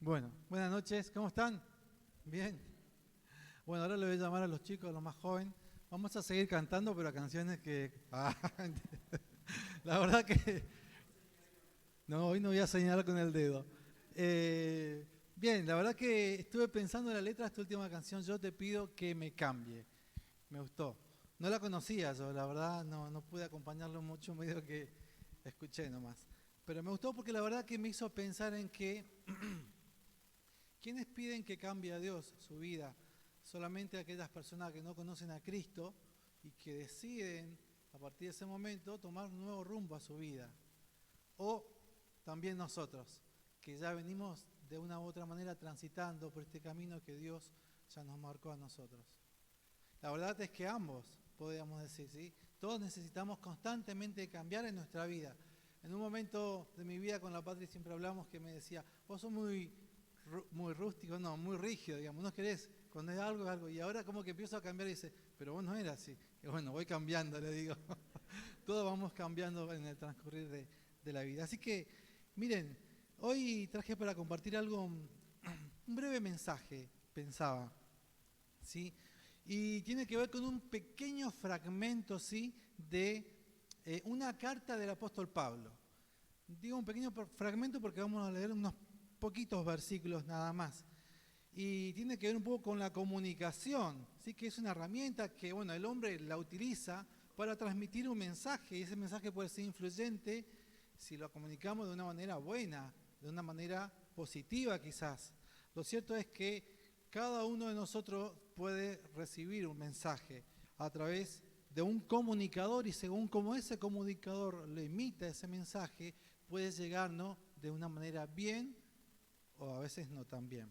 Bueno, buenas noches, ¿cómo están? Bien. Bueno, ahora le voy a llamar a los chicos, a los más jóvenes. Vamos a seguir cantando, pero a canciones que... la verdad que... No, hoy no voy a señalar con el dedo. Bien, la verdad que estuve pensando en la letra de esta última canción, Yo te pido que me cambie. Me gustó. No la conocía yo, la verdad, no pude acompañarlo mucho, medio que escuché nomás. Pero me gustó porque la verdad que me hizo pensar en que... ¿Quiénes piden que cambie a Dios su vida? Solamente aquellas personas que no conocen a Cristo y que deciden a partir de ese momento tomar un nuevo rumbo a su vida. O también nosotros, que ya venimos de una u otra manera transitando por este camino que Dios ya nos marcó a nosotros. La verdad es que ambos, podríamos decir, ¿sí? Todos necesitamos constantemente cambiar en nuestra vida. En un momento de mi vida con la Patri siempre hablamos que me decía, vos sos muy rústico, no, muy rígido, digamos, no querés, cuando es algo, y ahora como que empiezo a cambiar y dice, pero vos no eras así. Y bueno, voy cambiando, le digo. Todos vamos cambiando en el transcurrir de la vida. Así que, miren, hoy traje para compartir algo, un breve mensaje, pensaba, ¿sí? Y tiene que ver con un pequeño fragmento, ¿sí?, de una carta del apóstol Pablo. Digo un pequeño fragmento porque vamos a leer unos poquitos versículos nada más. Y tiene que ver un poco con la comunicación, ¿sí? Que es una herramienta que, bueno, el hombre la utiliza para transmitir un mensaje, y ese mensaje puede ser influyente si lo comunicamos de una manera buena, de una manera positiva quizás. Lo cierto es que cada uno de nosotros puede recibir un mensaje a través de un comunicador, y según cómo ese comunicador le emita ese mensaje, puede llegarnos de una manera bien o a veces no tan bien.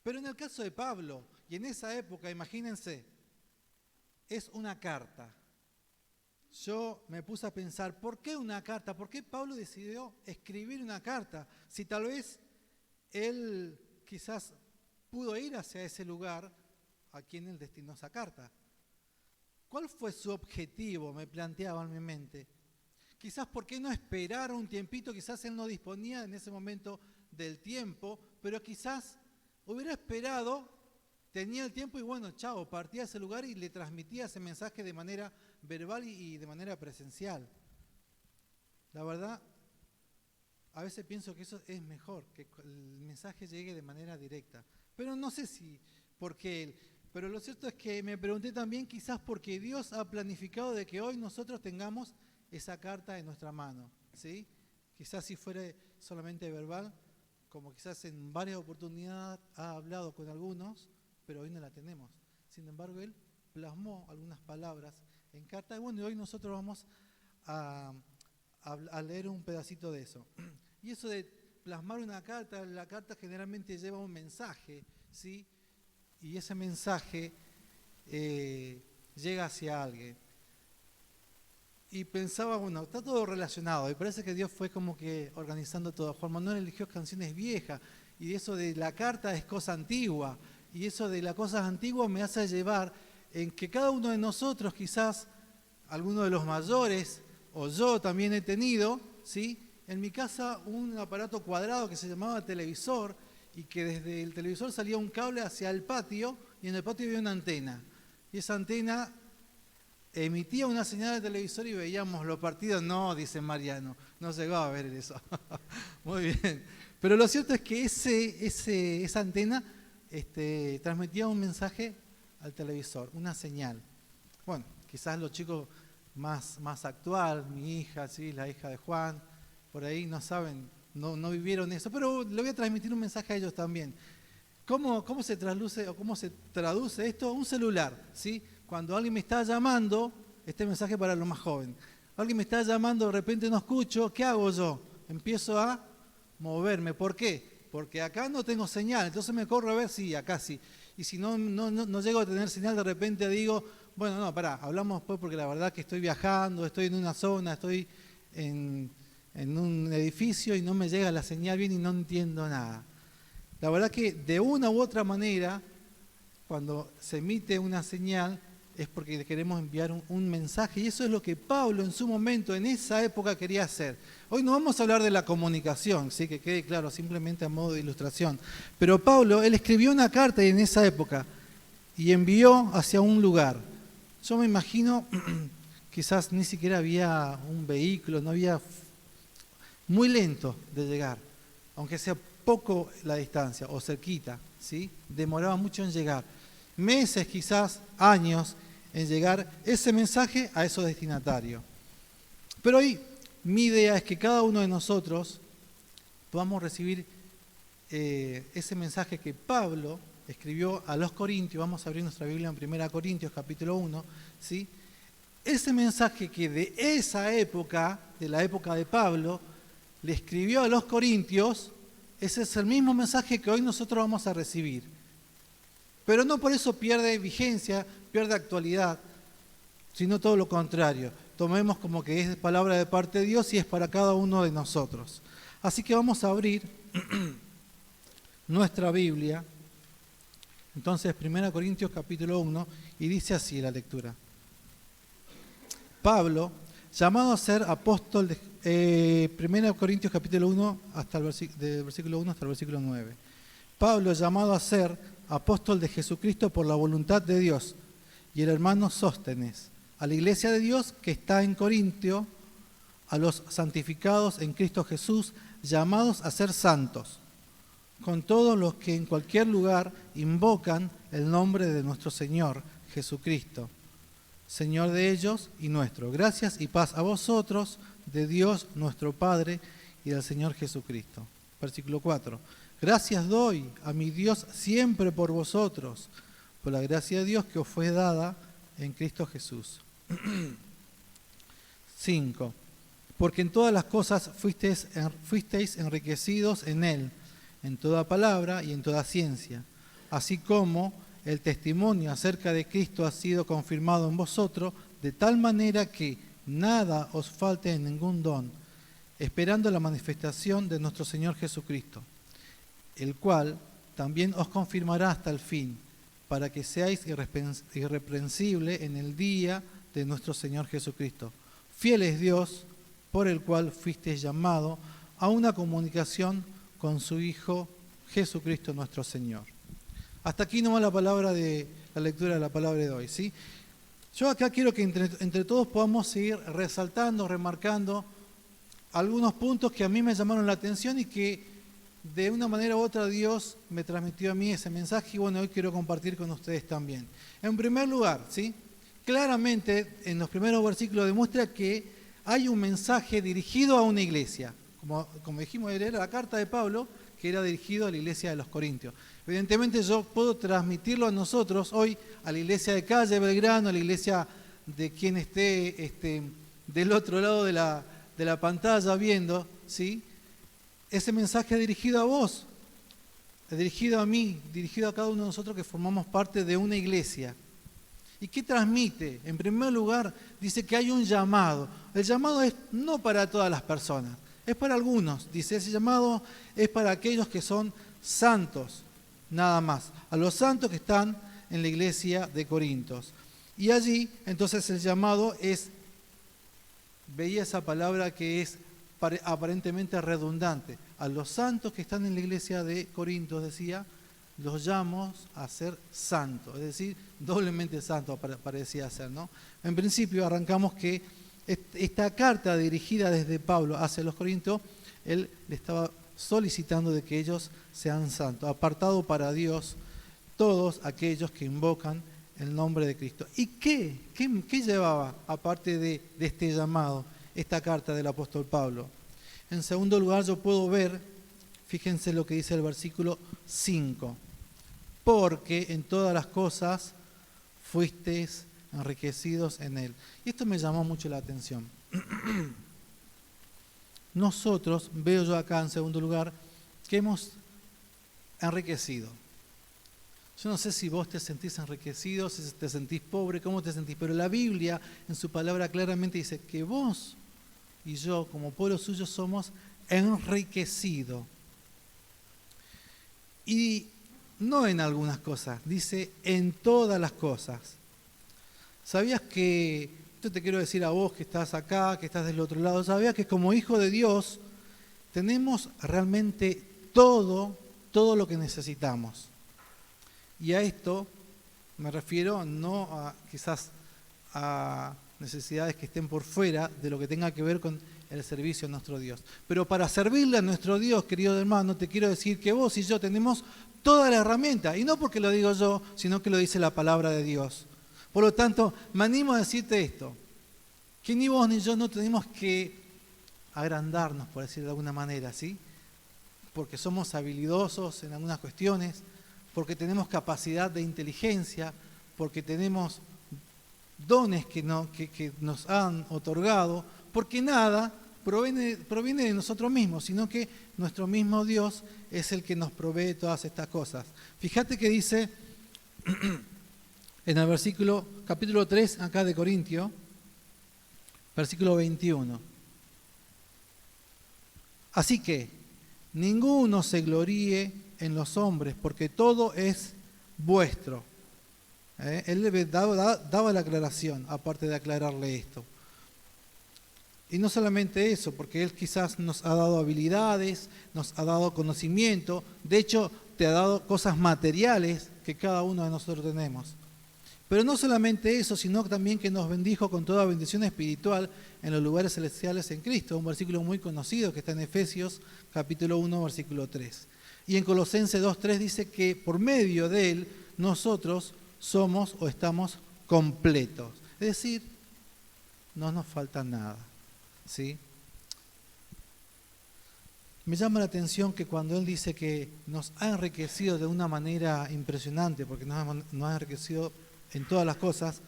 Pero en el caso de Pablo, y en esa época, imagínense, es una carta. Yo me puse a pensar, ¿por qué una carta? ¿Por qué Pablo decidió escribir una carta? Si tal vez él quizás pudo ir hacia ese lugar a quien él destinó esa carta. ¿Cuál fue su objetivo? Me planteaba en mi mente. Quizás por qué no esperar un tiempito, quizás él no disponía en ese momento del tiempo, pero quizás hubiera esperado, tenía el tiempo y bueno, chao, partía a ese lugar y le transmitía ese mensaje de manera verbal y de manera presencial. La verdad, a veces pienso que eso es mejor, que el mensaje llegue de manera directa. Pero no sé si por qué él. Pero lo cierto es que me pregunté también quizás porque Dios ha planificado de que hoy nosotros tengamos esa carta en nuestra mano, ¿sí? Quizás si fuera solamente verbal, como quizás en varias oportunidades ha hablado con algunos, pero hoy no la tenemos. Sin embargo, él plasmó algunas palabras en carta, y bueno, y hoy nosotros vamos a leer un pedacito de eso. Y eso de plasmar una carta, la carta generalmente lleva un mensaje, ¿sí? Y ese mensaje llega hacia alguien. Y pensaba, bueno, está todo relacionado, y parece que Dios fue como que organizando todo. Juan Manuel eligió canciones viejas, y eso de la carta es cosa antigua, y eso de las cosas antiguas me hace llevar en que cada uno de nosotros, quizás alguno de los mayores, o yo también he tenido, ¿sí?, en mi casa un aparato cuadrado que se llamaba televisor, y que desde el televisor salía un cable hacia el patio, y en el patio había una antena, y esa antena emitía una señal de televisor y veíamos los partidos. No, dice Mariano, no llegaba a ver eso. Muy bien. Pero lo cierto es que esa antena transmitía un mensaje al televisor, una señal. Bueno, quizás los chicos más actual, mi hija, ¿sí?, la hija de Juan, por ahí no saben, no vivieron eso, pero le voy a transmitir un mensaje a ellos también. ¿Cómo se traduce o cómo se traduce esto? Un celular, ¿sí? Cuando alguien me está llamando, este mensaje para los más jóvenes, alguien me está llamando, de repente no escucho, ¿qué hago yo? Empiezo a moverme. ¿Por qué? Porque acá no tengo señal, entonces me corro a ver si acá sí. Y si no llego a tener señal, de repente digo, bueno, no, pará, hablamos después porque la verdad que estoy viajando, estoy en una zona, estoy en un edificio y no me llega la señal bien y no entiendo nada. La verdad que de una u otra manera, cuando se emite una señal, es porque le queremos enviar un mensaje, y eso es lo que Pablo en su momento, en esa época, quería hacer. Hoy no vamos a hablar de la comunicación, ¿sí? Que quede claro, simplemente a modo de ilustración. Pero Pablo, él escribió una carta en esa época y envió hacia un lugar. Yo me imagino, quizás ni siquiera había un vehículo, no había, muy lento de llegar, aunque sea poco la distancia o cerquita, ¿sí? Demoraba mucho en llegar. Meses, quizás años, en llegar ese mensaje a esos destinatarios. Pero hoy mi idea es que cada uno de nosotros podamos recibir ese mensaje que Pablo escribió a los Corintios. Vamos a abrir nuestra Biblia en 1 Corintios capítulo 1, ¿sí? Ese mensaje que de esa época, de la época de Pablo, le escribió a los Corintios, ese es el mismo mensaje que hoy nosotros vamos a recibir. Pero no por eso pierde vigencia, pierde actualidad, sino todo lo contrario. Tomemos como que es palabra de parte de Dios y es para cada uno de nosotros. Así que vamos a abrir nuestra Biblia. Entonces, 1 Corintios capítulo 1, y dice así la lectura. Pablo, llamado a ser apóstol de 1 Corintios capítulo 1, del versículo 1 hasta el versículo 9. Pablo, llamado a ser apóstol de Jesucristo por la voluntad de Dios, y el hermano Sóstenes, a la iglesia de Dios que está en Corintio, a los santificados en Cristo Jesús, llamados a ser santos, con todos los que en cualquier lugar invocan el nombre de nuestro Señor Jesucristo, Señor de ellos y nuestro. Gracias y paz a vosotros, de Dios nuestro Padre y del Señor Jesucristo. Versículo 4. Gracias doy a mi Dios siempre por vosotros, por la gracia de Dios que os fue dada en Cristo Jesús. 5. Porque en todas las cosas fuisteis enriquecidos en Él, en toda palabra y en toda ciencia, así como el testimonio acerca de Cristo ha sido confirmado en vosotros, de tal manera que nada os falte en ningún don, esperando la manifestación de nuestro Señor Jesucristo, el cual también os confirmará hasta el fin, para que seáis irreprensibles en el día de nuestro Señor Jesucristo. Fiel es Dios, por el cual fuisteis llamados a una comunicación con su Hijo Jesucristo nuestro Señor. Hasta aquí nomás la lectura de la palabra de hoy, ¿sí? Yo acá quiero que entre todos podamos seguir resaltando, remarcando algunos puntos que a mí me llamaron la atención y que de una manera u otra Dios me transmitió a mí ese mensaje y bueno, hoy quiero compartir con ustedes también. En primer lugar, ¿sí? Claramente en los primeros versículos demuestra que hay un mensaje dirigido a una iglesia. Como dijimos, era la carta de Pablo que era dirigido a la iglesia de los Corintios. Evidentemente yo puedo transmitirlo a nosotros hoy, a la iglesia de Calle Belgrano, a la iglesia de quien esté del otro lado de la pantalla viendo, ¿sí? Ese mensaje es dirigido a vos, es dirigido a mí, dirigido a cada uno de nosotros que formamos parte de una iglesia. ¿Y qué transmite? En primer lugar, dice que hay un llamado. El llamado es no para todas las personas, es para algunos. Dice, ese llamado es para aquellos que son santos, nada más. A los santos que están en la iglesia de Corintios. Y allí, entonces, el llamado es, veía esa palabra que es aparentemente redundante. A los santos que están en la iglesia de Corintios, decía, los llamo a ser santos, es decir, doblemente santos parecía ser, ¿no? En principio arrancamos que esta carta dirigida desde Pablo hacia los Corintios, él le estaba solicitando de que ellos sean santos, apartados para Dios todos aquellos que invocan el nombre de Cristo. ¿Y qué llevaba, aparte de este llamado, esta carta del apóstol Pablo? En segundo lugar, yo puedo ver, fíjense lo que dice el versículo 5, porque en todas las cosas fuisteis enriquecidos en Él. Y esto me llamó mucho la atención. Nosotros, veo yo acá en segundo lugar, que hemos enriquecido. Yo no sé si vos te sentís enriquecido, si te sentís pobre, cómo te sentís, pero la Biblia en su palabra claramente dice que vos y yo como pueblo suyo somos enriquecidos. Y no en algunas cosas, dice en todas las cosas. ¿Sabías que, esto te quiero decir a vos que estás acá, que estás del otro lado, sabías que como hijo de Dios tenemos realmente todo lo que necesitamos? Y a esto me refiero no a quizás a necesidades que estén por fuera de lo que tenga que ver con el servicio a nuestro Dios. Pero para servirle a nuestro Dios, querido hermano, te quiero decir que vos y yo tenemos toda la herramienta, y no porque lo digo yo, sino que lo dice la palabra de Dios. Por lo tanto, me animo a decirte esto, que ni vos ni yo no tenemos que agrandarnos, por decir de alguna manera, ¿sí? Porque somos habilidosos en algunas cuestiones, porque tenemos capacidad de inteligencia, porque tenemos dones que nos han otorgado, porque nada proviene de nosotros mismos, sino que nuestro mismo Dios es el que nos provee todas estas cosas. Fíjate que dice en el versículo, capítulo 3, acá de Corintios, versículo 21. Así que ninguno se gloríe en los hombres, porque todo es vuestro. Él daba la aclaración, aparte de aclararle esto. Y no solamente eso, porque Él quizás nos ha dado habilidades, nos ha dado conocimiento, de hecho te ha dado cosas materiales que cada uno de nosotros tenemos. Pero no solamente eso, sino también que nos bendijo con toda bendición espiritual en los lugares celestiales en Cristo, un versículo muy conocido que está en Efesios capítulo 1, versículo 3. Y en Colosenses 2:3 dice que por medio de Él nosotros somos o estamos completos. Es decir, no nos falta nada. ¿Sí? Me llama la atención que cuando Él dice que nos ha enriquecido de una manera impresionante, porque nos ha enriquecido en todas las cosas,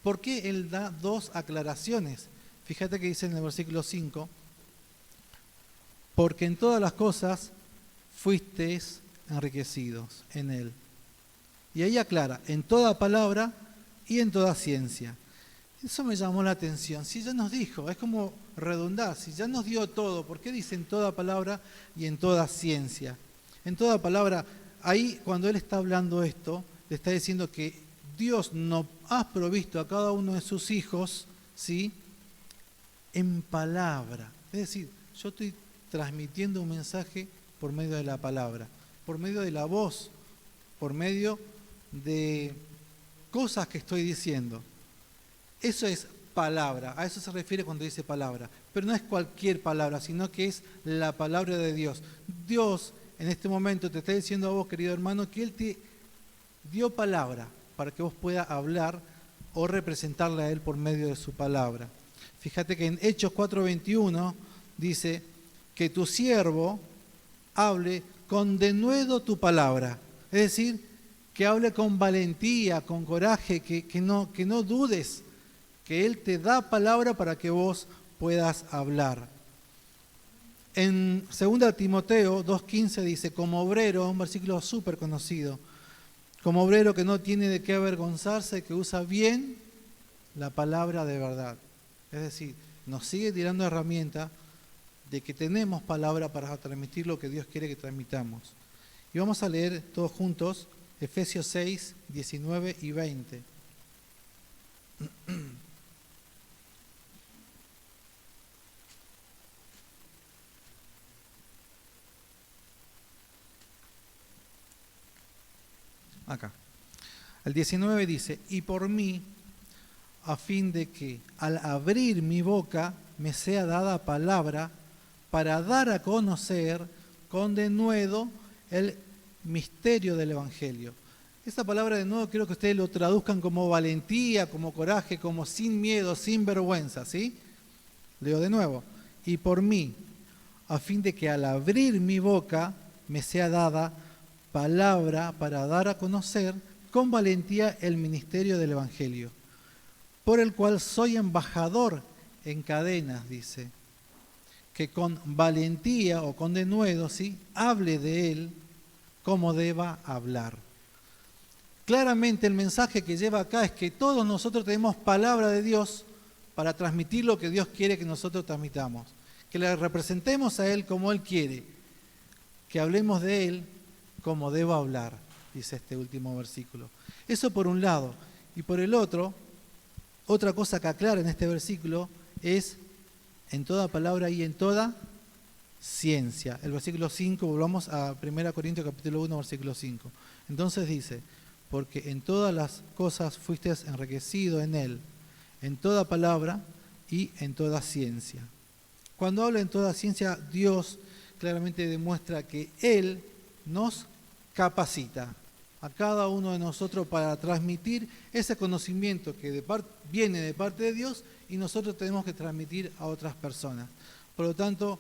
¿por qué Él da dos aclaraciones? Fíjate que dice en el versículo 5, porque en todas las cosas fuisteis enriquecidos en Él. Y ahí aclara, en toda palabra y en toda ciencia. Eso me llamó la atención. Si ya nos dijo, es como redundar, si ya nos dio todo, ¿por qué dice en toda palabra y en toda ciencia? En toda palabra, ahí cuando Él está hablando esto, le está diciendo que Dios nos ha provisto a cada uno de sus hijos, ¿sí?, en palabra. Es decir, yo estoy transmitiendo un mensaje por medio de la palabra, por medio de la voz, por medio de cosas que estoy diciendo. Eso es palabra, a eso se refiere cuando dice palabra, pero no es cualquier palabra, sino que es la palabra de Dios. Dios en este momento te está diciendo a vos, querido hermano, que Él te dio palabra para que vos puedas hablar o representarle a Él por medio de su palabra. Fíjate que en Hechos 4:21 dice que tu siervo hable con denuedo tu palabra, es decir, que hable con valentía, con coraje, que no dudes, que Él te da palabra para que vos puedas hablar. En 2 Timoteo 2:15 dice, como obrero, un versículo súper conocido, como obrero que no tiene de qué avergonzarse, que usa bien la palabra de verdad. Es decir, nos sigue tirando herramienta de que tenemos palabra para transmitir lo que Dios quiere que transmitamos. Y vamos a leer todos juntos Efesios 6, 19 y 20. Acá. El 19 dice, y por mí, a fin de que al abrir mi boca me sea dada palabra para dar a conocer con denuedo el misterio del Evangelio. Esta palabra de nuevo quiero que ustedes lo traduzcan como valentía, como coraje, como sin miedo, sin vergüenza, ¿sí? Leo de nuevo. Y por mí, a fin de que al abrir mi boca me sea dada palabra para dar a conocer con valentía el ministerio del Evangelio, por el cual soy embajador en cadenas, dice, que con valentía o con denuedo, ¿sí?, hable de él como deba hablar. Claramente el mensaje que lleva acá es que todos nosotros tenemos palabra de Dios para transmitir lo que Dios quiere que nosotros transmitamos, que le representemos a Él como Él quiere, que hablemos de Él como deba hablar, dice este último versículo. Eso por un lado. Y por el otro, Otra cosa que aclara en este versículo es en toda palabra y en toda ciencia. El versículo 5, volvamos a 1 Corintios capítulo 1, versículo 5. Entonces dice, porque en todas las cosas fuiste enriquecido en Él, en toda palabra y en toda ciencia. Cuando habla en toda ciencia, Dios claramente demuestra que Él nos capacita a cada uno de nosotros para transmitir ese conocimiento que viene de parte de Dios y nosotros tenemos que transmitir a otras personas. Por lo tanto,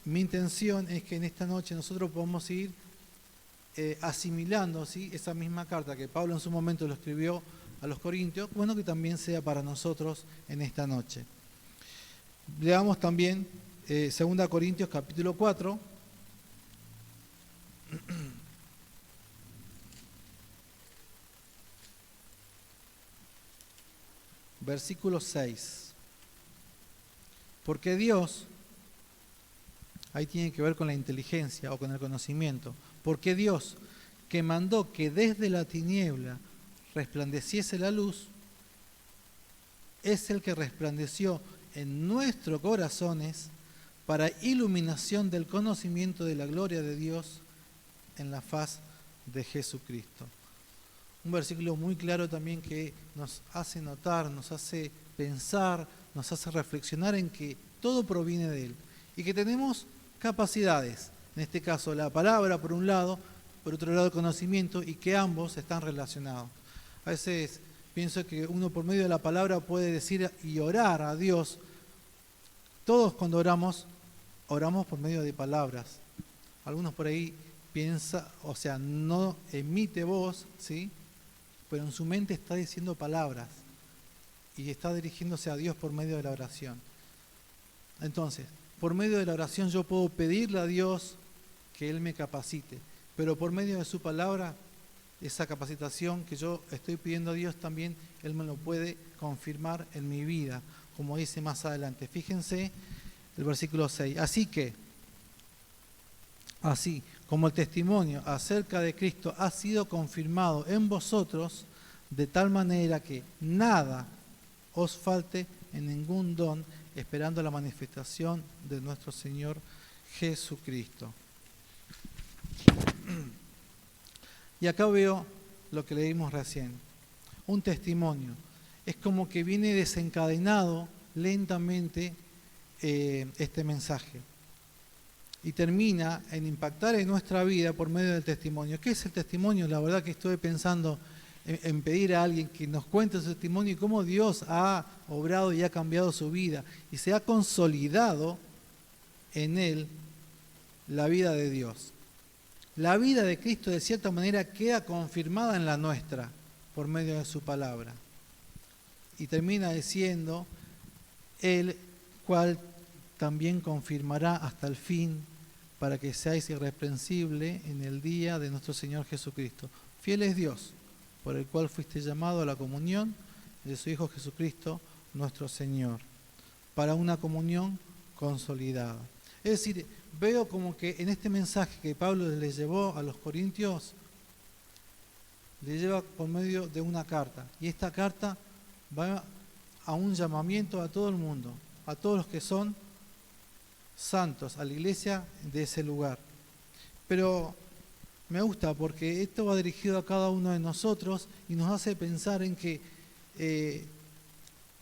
mi intención es que en esta noche nosotros podamos ir asimilando, ¿sí?, esa misma carta que Pablo en su momento lo escribió a los Corintios, bueno, que también sea para nosotros en esta noche. Leamos también 2 Corintios capítulo 4. Versículo 6. Porque Dios, ahí tiene que ver con la inteligencia o con el conocimiento, porque Dios, que mandó que desde la tiniebla resplandeciese la luz, es el que resplandeció en nuestros corazones para iluminación del conocimiento de la gloria de Dios en la faz de Jesucristo. Un versículo muy claro también que nos hace notar, nos hace pensar, nos hace reflexionar en que todo proviene de Él y que tenemos capacidades, en este caso la palabra por un lado, por otro lado el conocimiento, y que ambos están relacionados. A veces pienso que uno por medio de la palabra puede decir y orar a Dios. Todos cuando oramos por medio de palabras. Algunos por ahí piensan, o sea, no emite voz, ¿sí?, pero en su mente está diciendo palabras y está dirigiéndose a Dios por medio de la oración. Entonces, por medio de la oración yo puedo pedirle a Dios que Él me capacite, pero por medio de su palabra, esa capacitación que yo estoy pidiendo a Dios también, Él me lo puede confirmar en mi vida, como dice más adelante. Fíjense el versículo 6. Así como el testimonio acerca de Cristo ha sido confirmado en vosotros, de tal manera que nada os falte en ningún don, esperando la manifestación de nuestro Señor Jesucristo. Y acá veo lo que leímos recién, un testimonio. Es como que viene desencadenado lentamente este mensaje y termina en impactar en nuestra vida por medio del testimonio. ¿Qué es el testimonio? La verdad que estuve pensando en pedir a alguien que nos cuente su testimonio y cómo Dios ha obrado y ha cambiado su vida y se ha consolidado en él la vida de Dios. La vida de Cristo de cierta manera queda confirmada en la nuestra por medio de su palabra. Y termina diciendo, el cual también confirmará hasta el fin para que seáis irreprensibles en el día de nuestro Señor Jesucristo. Fiel es Dios, por el cual fuiste llamado a la comunión de su Hijo Jesucristo, nuestro Señor, para una comunión consolidada. Es decir, veo como que en este mensaje que Pablo les llevó a los Corintios, le lleva por medio de una carta. Y esta carta va a un llamamiento a todo el mundo, a todos los que son santos, a la iglesia de ese lugar. Pero me gusta porque esto va dirigido a cada uno de nosotros y nos hace pensar en que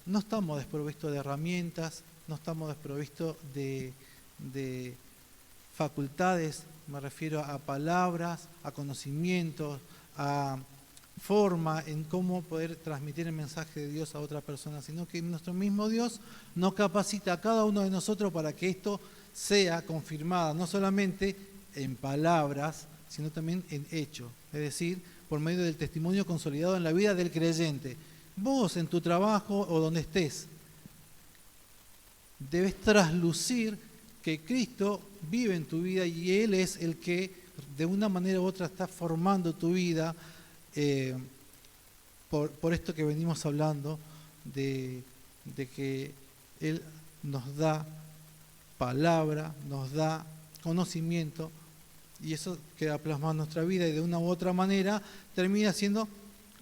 no estamos desprovistos de herramientas, no estamos desprovistos de facultades, me refiero a palabras, a conocimientos, a forma en cómo poder transmitir el mensaje de Dios a otra persona, sino que nuestro mismo Dios nos capacita a cada uno de nosotros para que esto sea confirmado, no solamente en palabras, sino también en hechos, es decir, por medio del testimonio consolidado en la vida del creyente. Vos en tu trabajo o donde estés, debes traslucir que Cristo vive en tu vida y Él es el que de una manera u otra está formando tu vida por esto que venimos hablando de que Él nos da palabra, nos da conocimiento y eso queda plasmado en nuestra vida y de una u otra manera termina siendo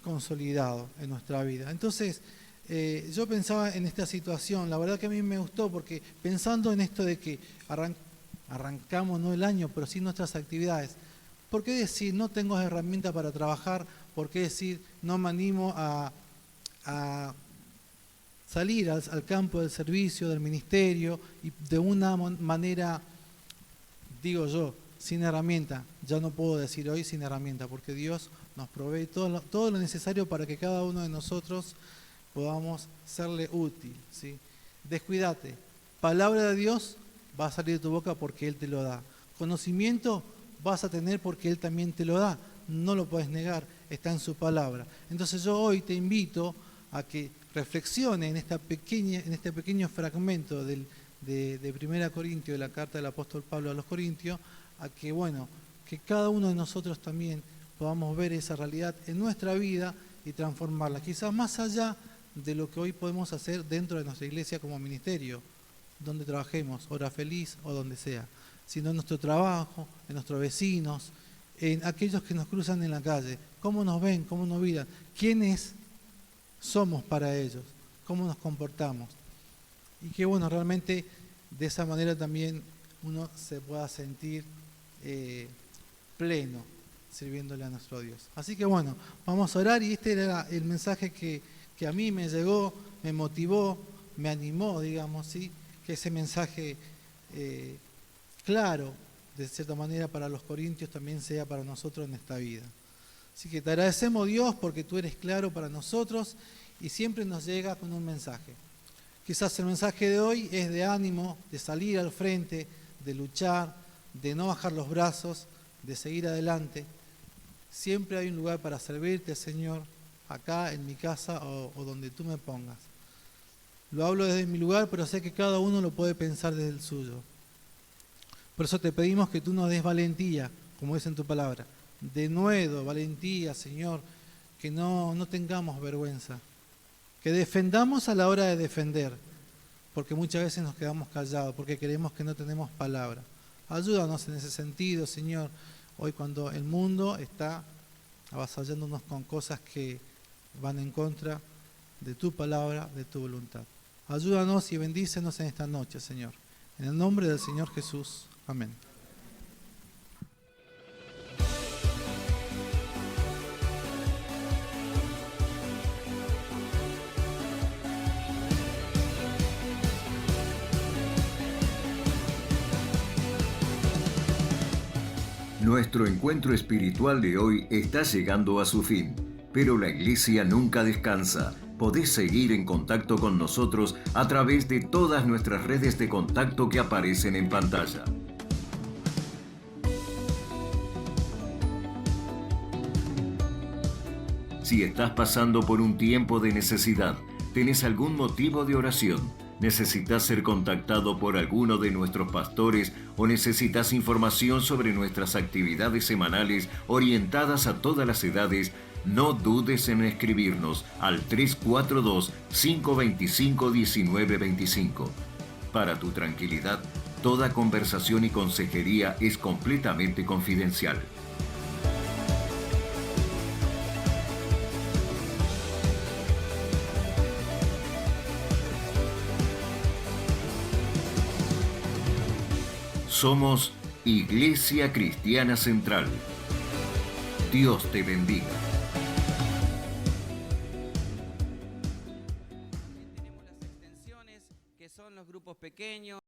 consolidado en nuestra vida. Entonces, yo pensaba en esta situación, la verdad que a mí me gustó porque pensando en esto de que arrancamos no el año, pero sí nuestras actividades, ¿por qué decir no tengo herramientas para trabajar? ¿Por qué decir no me animo a salir al campo del servicio, del ministerio y de una manera, digo yo, sin herramienta? Ya no puedo decir hoy sin herramienta porque Dios nos provee todo lo necesario para que cada uno de nosotros podamos serle útil, ¿sí? Descuídate, palabra de Dios va a salir de tu boca porque Él te lo da. Conocimiento vas a tener porque Él también te lo da, no lo puedes negar, está en su palabra. Entonces yo hoy te invito a que reflexione en este pequeño fragmento de 1 Corintios, de la carta del apóstol Pablo a los Corintios, a que, bueno, que cada uno de nosotros también podamos ver esa realidad en nuestra vida y transformarla, quizás más allá de lo que hoy podemos hacer dentro de nuestra iglesia como ministerio, donde trabajemos, hora feliz o donde sea, sino en nuestro trabajo, en nuestros vecinos, en aquellos que nos cruzan en la calle, cómo nos ven, cómo nos miran, quiénes somos para ellos, cómo nos comportamos. Y que bueno, realmente de esa manera también uno se pueda sentir pleno sirviéndole a nuestro Dios. Así que bueno, vamos a orar y este era el mensaje que a mí me llegó, me motivó, me animó, digamos, ¿sí? Que ese mensaje claro, de cierta manera para los corintios también sea para nosotros en esta vida. Así que te agradecemos, Dios, porque tú eres claro para nosotros y siempre nos llega con un mensaje. Quizás el mensaje de hoy es de ánimo, de salir al frente, de luchar, de no bajar los brazos, de seguir adelante. Siempre hay un lugar para servirte, Señor, acá en mi casa o donde tú me pongas. Lo hablo desde mi lugar, pero sé que cada uno lo puede pensar desde el suyo. Por eso te pedimos que tú nos des valentía, como dice en tu palabra. Denuedo, valentía, Señor, que no tengamos vergüenza. Que defendamos a la hora de defender, porque muchas veces nos quedamos callados, porque creemos que no tenemos palabra. Ayúdanos en ese sentido, Señor, hoy cuando el mundo está avasallándonos con cosas que van en contra de tu palabra, de tu voluntad. Ayúdanos y bendícenos en esta noche, Señor. En el nombre del Señor Jesús. Amén. Nuestro encuentro espiritual de hoy está llegando a su fin, pero la Iglesia nunca descansa. Podés seguir en contacto con nosotros a través de todas nuestras redes de contacto que aparecen en pantalla. Si estás pasando por un tiempo de necesidad, tenés algún motivo de oración, necesitas ser contactado por alguno de nuestros pastores o necesitas información sobre nuestras actividades semanales orientadas a todas las edades, no dudes en escribirnos al 342-525-1925. Para tu tranquilidad, toda conversación y consejería es completamente confidencial. Somos Iglesia Cristiana Central. Dios te bendiga. Tenemos las extensiones, que son los grupos pequeños.